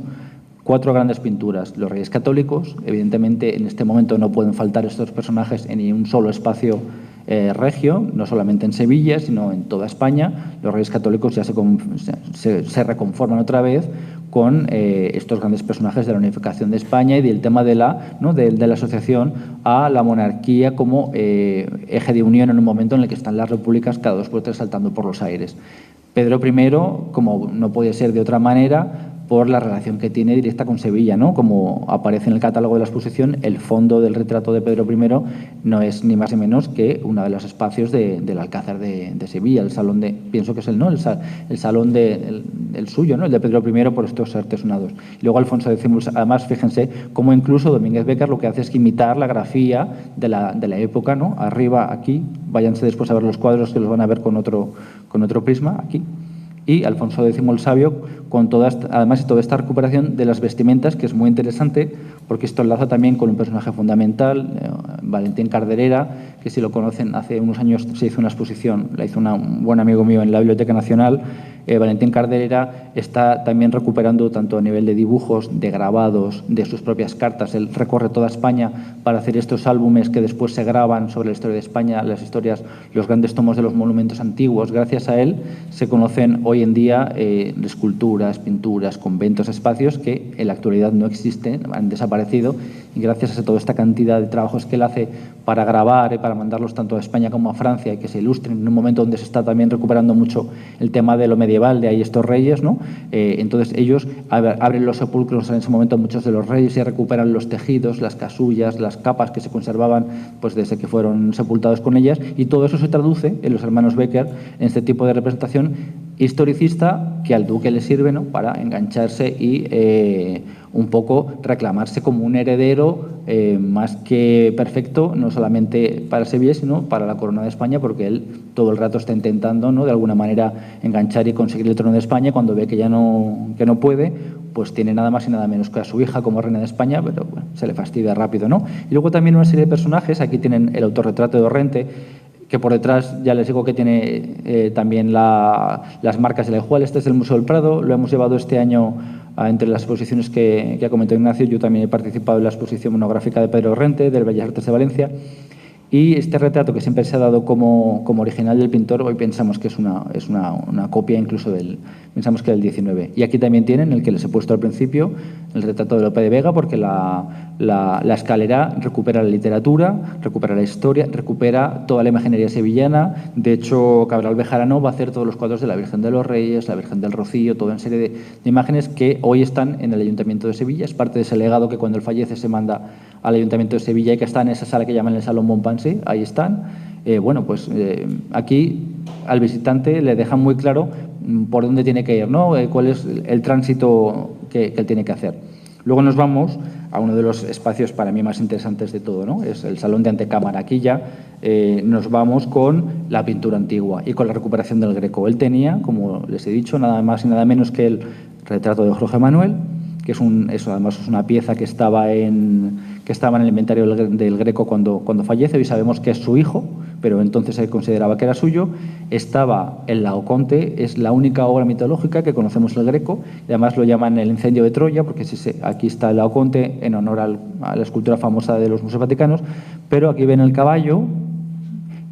4 grandes pinturas. Los Reyes Católicos, evidentemente en este momento no pueden faltar estos personajes en ni un solo espacio regio, no solamente en Sevilla, sino en toda España. Los Reyes Católicos ya se reconforman otra vez con estos grandes personajes de la unificación de España y del tema de la asociación a la monarquía como eje de unión en un momento en el que están las repúblicas cada 2 por 3 saltando por los aires. Pedro I, como no puede ser de otra manera, por la relación que tiene directa con Sevilla, ¿no? Como aparece en el catálogo de la exposición, el fondo del retrato de Pedro I no es ni más ni menos que uno de los espacios del Alcázar de Sevilla, el salón pienso que es el salón el suyo, ¿no?, el de Pedro I, por estos artesonados. Y luego Alfonso X, además, fíjense cómo incluso Domínguez Becker lo que hace es imitar la grafía de la época, ¿no? Arriba, aquí, váyanse después a ver los cuadros, que los van a ver con otro prisma, aquí. Y Alfonso X el Sabio, con además toda esta recuperación de las vestimentas, que es muy interesante, porque esto enlaza también con un personaje fundamental, Valentín Carderera, que si lo conocen, hace unos años se hizo una exposición, la hizo un buen amigo mío en la Biblioteca Nacional. Valentín Carderera está también recuperando, tanto a nivel de dibujos, de grabados, de sus propias cartas. Él recorre toda España para hacer estos álbumes que después se graban sobre la historia de España, los grandes tomos de los monumentos antiguos. Gracias a él se conocen hoy en día esculturas, pinturas, conventos, espacios que en la actualidad no existen, han desaparecido, y gracias a toda esta cantidad de trabajos que él hace para grabar y para mandarlos tanto a España como a Francia y que se ilustren en un momento donde se está también recuperando mucho el tema de lo medieval, de ahí estos reyes, ¿no? Entonces ellos abren los sepulcros en ese momento, muchos de los reyes, y recuperan los tejidos, las casullas, las capas que se conservaban pues desde que fueron sepultados con ellas, y todo eso se traduce en los hermanos Becker en este tipo de representación historicista que al duque le sirve, ¿no?, para engancharse y un poco reclamarse como un heredero más que perfecto, no solamente para Sevilla, sino para la corona de España, porque él todo el rato está intentando, ¿no?, de alguna manera enganchar y conseguir el trono de España. Cuando ve que ya no puede, pues tiene nada más y nada menos que a su hija como reina de España, pero bueno, se le fastidia rápido, ¿no? Y luego también una serie de personajes, aquí tienen el autorretrato de Orrente, que por detrás ya les digo que tiene también las marcas de la igual. Este es el Museo del Prado, lo hemos llevado este año entre las exposiciones que ha comentado Ignacio. Yo también he participado en la exposición monográfica de Pedro Orrente, del Bellas Artes de Valencia. Y este retrato, que siempre se ha dado como original del pintor, hoy pensamos que es una copia incluso pensamos que del 19. Y aquí también tienen el que les he puesto al principio, el retrato de Lope de Vega, porque la escalera recupera la literatura, recupera la historia, recupera toda la imaginería sevillana. De hecho, Cabral Bejarano va a hacer todos los cuadros de la Virgen de los Reyes, la Virgen del Rocío, toda una serie de imágenes que hoy están en el Ayuntamiento de Sevilla. Es parte de ese legado que cuando él fallece se manda al Ayuntamiento de Sevilla y que está en esa sala que llaman el Salón Montpensier, ahí están. Aquí al visitante le dejan muy claro por dónde tiene que ir, ¿no? Cuál es el tránsito que él tiene que hacer. Luego nos vamos a uno de los espacios para mí más interesantes de todo, ¿no? Es el Salón de Antecámara. Aquí ya nos vamos con la pintura antigua y con la recuperación del Greco. Él tenía, como les he dicho, nada más y nada menos que el retrato de Jorge Manuel, que además es una pieza que estaba en el inventario del Greco cuando fallece. Hoy sabemos que es su hijo, pero entonces se consideraba que era suyo. Estaba el Laoconte, es la única obra mitológica que conocemos el Greco, y además lo llaman el incendio de Troya, porque aquí está el Laoconte en honor a la escultura famosa de los Museos Vaticanos, pero aquí ven el caballo.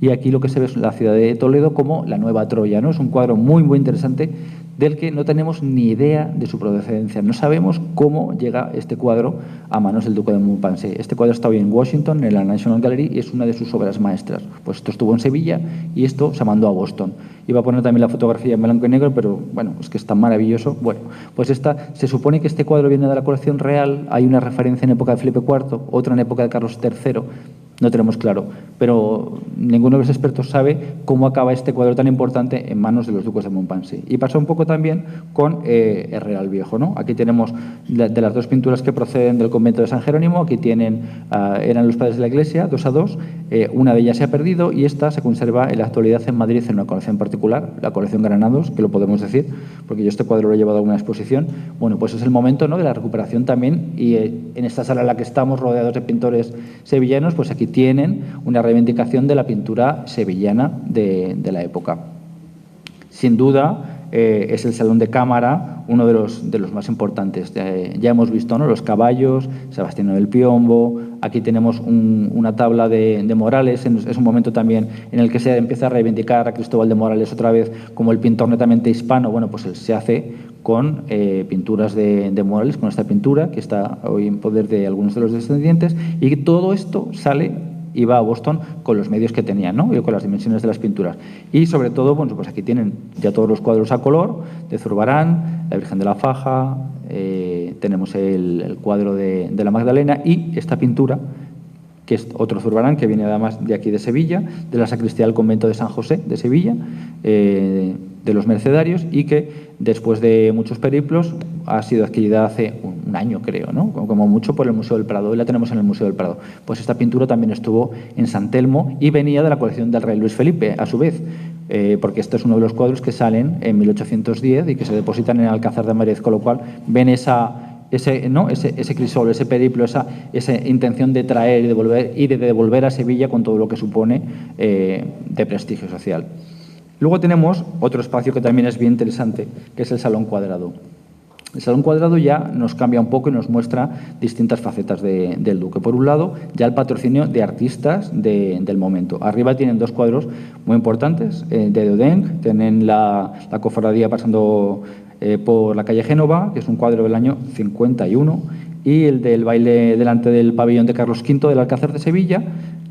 Y aquí lo que se ve es la ciudad de Toledo como la nueva Troya, ¿no? Es un cuadro muy, muy interesante del que no tenemos ni idea de su procedencia. No sabemos cómo llega este cuadro a manos del duque de Montpensier. Este cuadro está hoy en Washington, en la National Gallery, y es una de sus obras maestras. Pues esto estuvo en Sevilla y esto se mandó a Boston. Iba a poner también la fotografía en blanco y negro, pero bueno, es que es tan maravilloso. Bueno, pues se supone que este cuadro viene de la colección real. Hay una referencia en época de Felipe IV, otra en época de Carlos III. No tenemos claro, pero ninguno de los expertos sabe cómo acaba este cuadro tan importante en manos de los duques de Montpensier. Y pasa un poco también con el Real Viejo, ¿no? Aquí tenemos de las dos pinturas que proceden del convento de San Jerónimo. Aquí eran los padres de la Iglesia, 2 a 2. Una de ellas se ha perdido y esta se conserva en la actualidad en Madrid en una colección particular, la colección Granados, que lo podemos decir, porque yo este cuadro lo he llevado a una exposición. Bueno, pues es el momento, ¿no?, de la recuperación también, y en esta sala en la que estamos rodeados de pintores sevillanos, pues aquí tienen una reivindicación de la pintura sevillana de la época. Sin duda, es el Salón de Cámara, uno de los más importantes. Ya hemos visto, ¿no?, los caballos, Sebastiano del Piombo. Aquí tenemos una tabla de Morales. Es un momento también en el que se empieza a reivindicar a Cristóbal de Morales otra vez como el pintor netamente hispano. Bueno, pues se hace con pinturas de Morales, con esta pintura que está hoy en poder de algunos de los descendientes, y todo esto sale y va a Boston con los medios que tenían, ¿no?, y con las dimensiones de las pinturas. Y sobre todo, bueno, pues aquí tienen ya todos los cuadros a color de Zurbarán, la Virgen de la Faja, tenemos el cuadro de la Magdalena y esta pintura, que es otro Zurbarán, que viene además de aquí de Sevilla, de la sacristía del convento de San José de Sevilla, de los Mercedarios, y que después de muchos periplos ha sido adquirida hace un año, creo, ¿no?, como mucho, por el Museo del Prado. Hoy la tenemos en el Museo del Prado. Pues esta pintura también estuvo en San Telmo y venía de la colección del rey Luis Felipe, a su vez, porque este es uno de los cuadros que salen en 1810 y que se depositan en el Alcázar de Madrid, con lo cual ven ese crisol, ese periplo, esa intención de traer y de devolver a Sevilla con todo lo que supone de prestigio social. Luego tenemos otro espacio que también es bien interesante, que es el Salón Cuadrado. El Salón Cuadrado ya nos cambia un poco y nos muestra distintas facetas del duque. Por un lado, ya el patrocinio de artistas del momento. Arriba tienen 2 cuadros muy importantes de Dodeng. Tienen la cofradía pasando por la calle Génova, que es un cuadro del año 51, y el del baile delante del pabellón de Carlos V del Alcázar de Sevilla,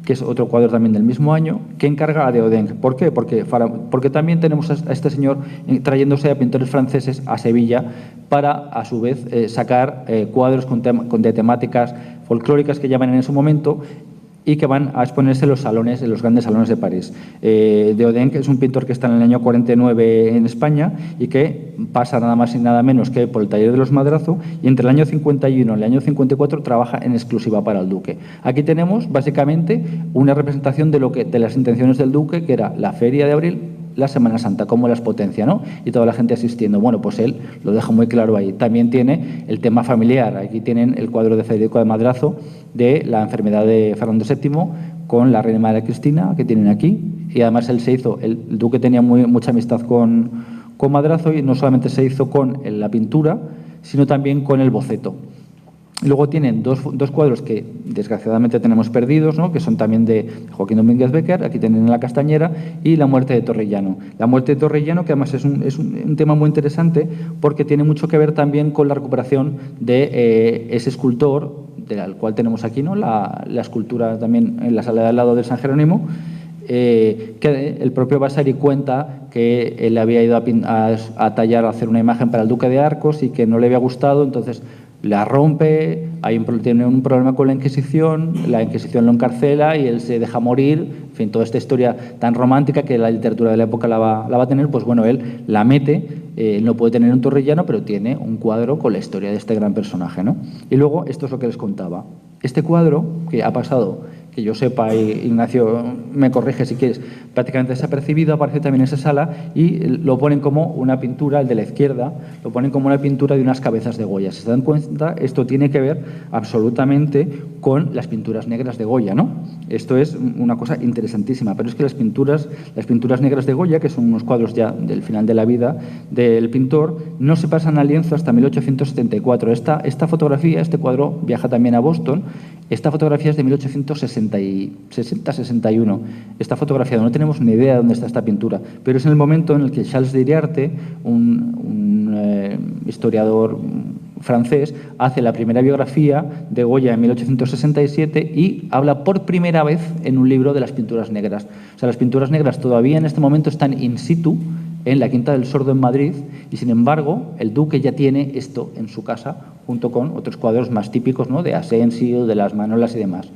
que es otro cuadro también del mismo año, que encarga a Dodeng. ¿Por qué? Porque también tenemos a este señor trayéndose a pintores franceses a Sevilla para, a su vez, sacar cuadros de temáticas folclóricas que llaman en ese momento y que van a exponerse en los grandes salones de París. Dodeng es un pintor que está en el año 49 en España y que pasa nada más y nada menos que por el taller de los Madrazo, y entre el año 51 y el año 54 trabaja en exclusiva para el duque. Aquí tenemos básicamente una representación de las intenciones del duque, que era la Feria de Abril, la Semana Santa, cómo las potencia, ¿no? Y toda la gente asistiendo. Bueno, pues él lo deja muy claro ahí. También tiene el tema familiar. Aquí tienen el cuadro de Federico de Madrazo de la enfermedad de Fernando VII con la reina María Cristina, que tienen aquí. Y además él se hizo, el duque tenía mucha amistad con Madrazo, y no solamente se hizo con la pintura, sino también con el boceto. Luego tienen dos cuadros que desgraciadamente tenemos perdidos, ¿no? Que son también de Joaquín Domínguez Becker, aquí tienen La Castañera, y La muerte de Torrellano. La muerte de Torrellano, que además es un tema muy interesante porque tiene mucho que ver también con la recuperación de ese escultor, del cual tenemos aquí, ¿no? La escultura también en la sala de al lado del San Jerónimo, que el propio Vasari cuenta que él había ido a tallar, a hacer una imagen para el duque de Arcos y que no le había gustado, entonces la rompe, tiene un problema con la Inquisición lo encarcela y él se deja morir. En fin, toda esta historia tan romántica que la literatura de la época la va a tener, pues bueno, él la mete. No puede tener un Torrellano, pero tiene un cuadro con la historia de este gran personaje, ¿no? Y luego, esto es lo que les contaba. Este cuadro, que ha pasado, que yo sepa, y Ignacio me corrige si quieres, prácticamente desapercibido, aparece también en esa sala y lo ponen como una pintura, el de la izquierda, lo ponen como una pintura de unas cabezas de Goya. Si se dan cuenta, esto tiene que ver absolutamente con las pinturas negras de Goya, ¿no? Esto es una cosa interesantísima, pero es que las pinturas negras de Goya, que son unos cuadros ya del final de la vida del pintor, no se pasan al lienzo hasta 1874. Esta fotografía, este cuadro, viaja también a Boston. Esta fotografía es de 1860-61. Está fotografiado, no tenemos ni idea de dónde está esta pintura, pero es en el momento en el que Charles d'Iriarte, un historiador francés, hace la primera biografía de Goya en 1867 y habla por primera vez en un libro de las pinturas negras. O sea, las pinturas negras todavía en este momento están in situ en la Quinta del Sordo en Madrid, y sin embargo el duque ya tiene esto en su casa junto con otros cuadros más típicos, ¿no? De Asensio, de las Manolas y demás.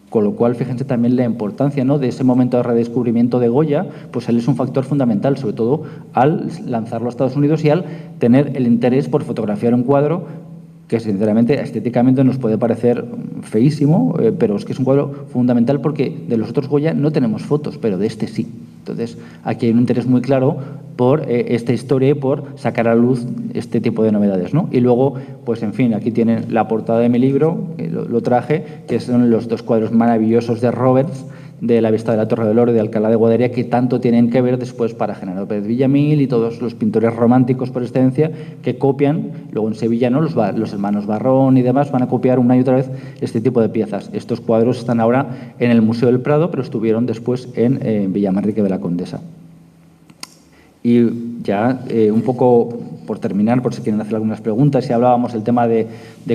Con lo cual, fíjense también la importancia, ¿no? De ese momento de redescubrimiento de Goya, pues él es un factor fundamental, sobre todo al lanzarlo a Estados Unidos y al tener el interés por fotografiar un cuadro que sinceramente estéticamente nos puede parecer feísimo, pero es que es un cuadro fundamental porque de los otros Goya no tenemos fotos, pero de este sí. Entonces, aquí hay un interés muy claro por esta historia y por sacar a luz este tipo de novedades, ¿no? Y luego, pues en fin, aquí tienen la portada de mi libro, lo traje, que son los dos cuadros maravillosos de Roberts, de La vista de la Torre del Oro y de Alcalá de Guadaira, que tanto tienen que ver después para Genaro Pérez Villamil y todos los pintores románticos por excelencia que copian. Luego en Sevilla, ¿no? Los hermanos Barrón y demás van a copiar una y otra vez este tipo de piezas. Estos cuadros están ahora en el Museo del Prado, pero estuvieron después en Villamanrique de la Condesa. Y ya un poco por terminar, por si quieren hacer algunas preguntas, si hablábamos del tema de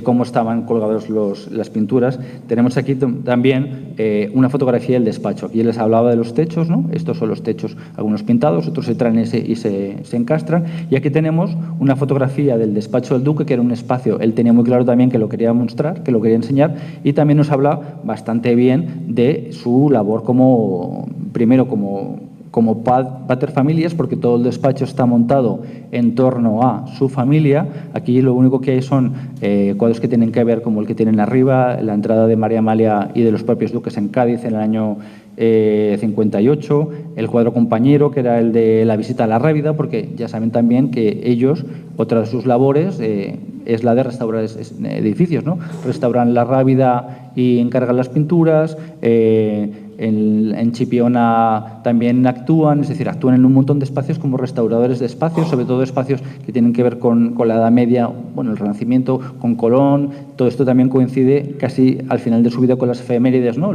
cómo estaban colgados las pinturas, tenemos aquí también una fotografía del despacho. Aquí les hablaba de los techos, ¿no? Estos son los techos, algunos pintados, otros se traen y se encastran. Y aquí tenemos una fotografía del despacho del duque, que era un espacio, él tenía muy claro también que lo quería mostrar, que lo quería enseñar, y también nos habla bastante bien de su labor como pater familias, porque todo el despacho está montado en torno a su familia. Aquí lo único que hay son cuadros que tienen que ver, como el que tienen arriba, la entrada de María Amalia y de los propios duques en Cádiz en el año 58, el cuadro compañero, que era el de la visita a la Rábida, porque ya saben también que ellos, otra de sus labores es la de restaurar edificios, ¿no? Restauran la Rábida y encargan las pinturas. En Chipiona también actúan, es decir, actúan en un montón de espacios como restauradores de espacios, sobre todo espacios que tienen que ver con la Edad Media, bueno, el Renacimiento, con Colón. Todo esto también coincide casi al final de su vida con las efemérides, ¿no?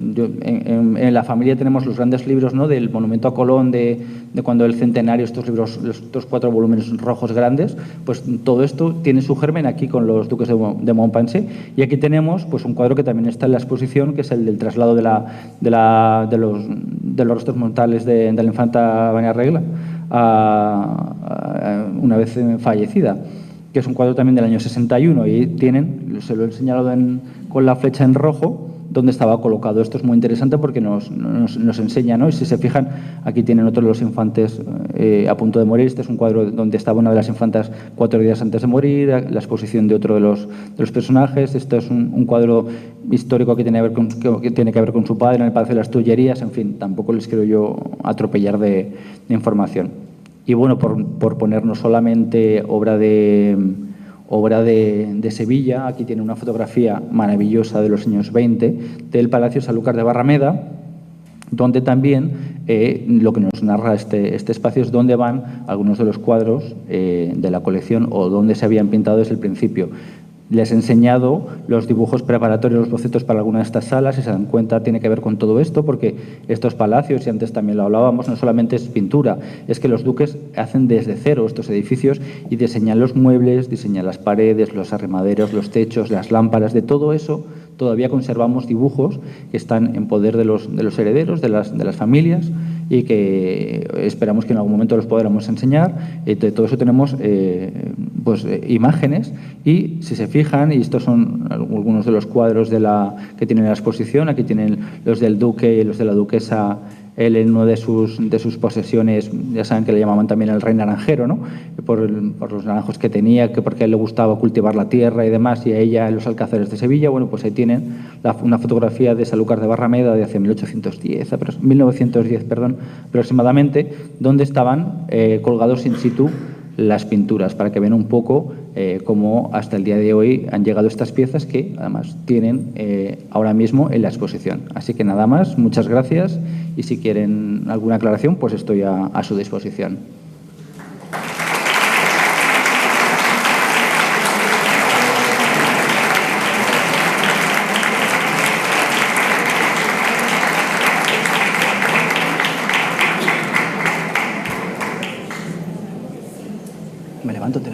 En la familia tenemos los grandes libros, ¿no? Del monumento a Colón, de cuando el centenario, estos libros, estos 4 volúmenes rojos grandes, pues todo esto tiene su germen aquí con los duques de Montpensier. Y aquí tenemos pues un cuadro que también está en la exposición, que es el del traslado de los restos mortales de la infanta María Regla una vez fallecida, que es un cuadro también del año 61, y se lo he señalado con la flecha en rojo dónde estaba colocado. Esto es muy interesante porque nos enseña, ¿no? Y si se fijan, aquí tienen otro de los infantes a punto de morir. Este es un cuadro donde estaba una de las infantas 4 días antes de morir, la exposición de otro de los personajes. Esto es un cuadro histórico que tiene que ver con su padre en el Palacio de las Tullerías. En fin, tampoco les quiero yo atropellar de información. Y bueno, por poner no solamente obra de Sevilla, aquí tiene una fotografía maravillosa de los años 20 del Palacio Sanlúcar de Barrameda, donde también lo que nos narra este espacio es dónde van algunos de los cuadros de la colección o dónde se habían pintado desde el principio. Les he enseñado los dibujos preparatorios, los bocetos para alguna de estas salas, y se dan cuenta, tiene que ver con todo esto, porque estos palacios, y antes también lo hablábamos, no solamente es pintura, es que los duques hacen desde cero estos edificios y diseñan los muebles, diseñan las paredes, los arrimaderos, los techos, las lámparas. De todo eso todavía conservamos dibujos que están en poder de los herederos, de las familias, y que esperamos que en algún momento los podamos enseñar. De todo eso tenemos imágenes, y si se fijan, y estos son algunos de los cuadros que tienen la exposición, aquí tienen los del duque y los de la duquesa. Él en una de sus posesiones, ya saben que le llamaban también el rey naranjero, ¿no? Por los naranjos que tenía, porque a él le gustaba cultivar la tierra y demás, y a ella en los alcázares de Sevilla. Bueno, pues ahí tienen una fotografía de Sanlúcar de Barrameda de hace 1910 aproximadamente, donde estaban colgados in situ las pinturas, para que vean un poco cómo hasta el día de hoy han llegado estas piezas, que además tienen ahora mismo en la exposición. Así que nada más, muchas gracias, y si quieren alguna aclaración, pues estoy a su disposición. Me levanto, te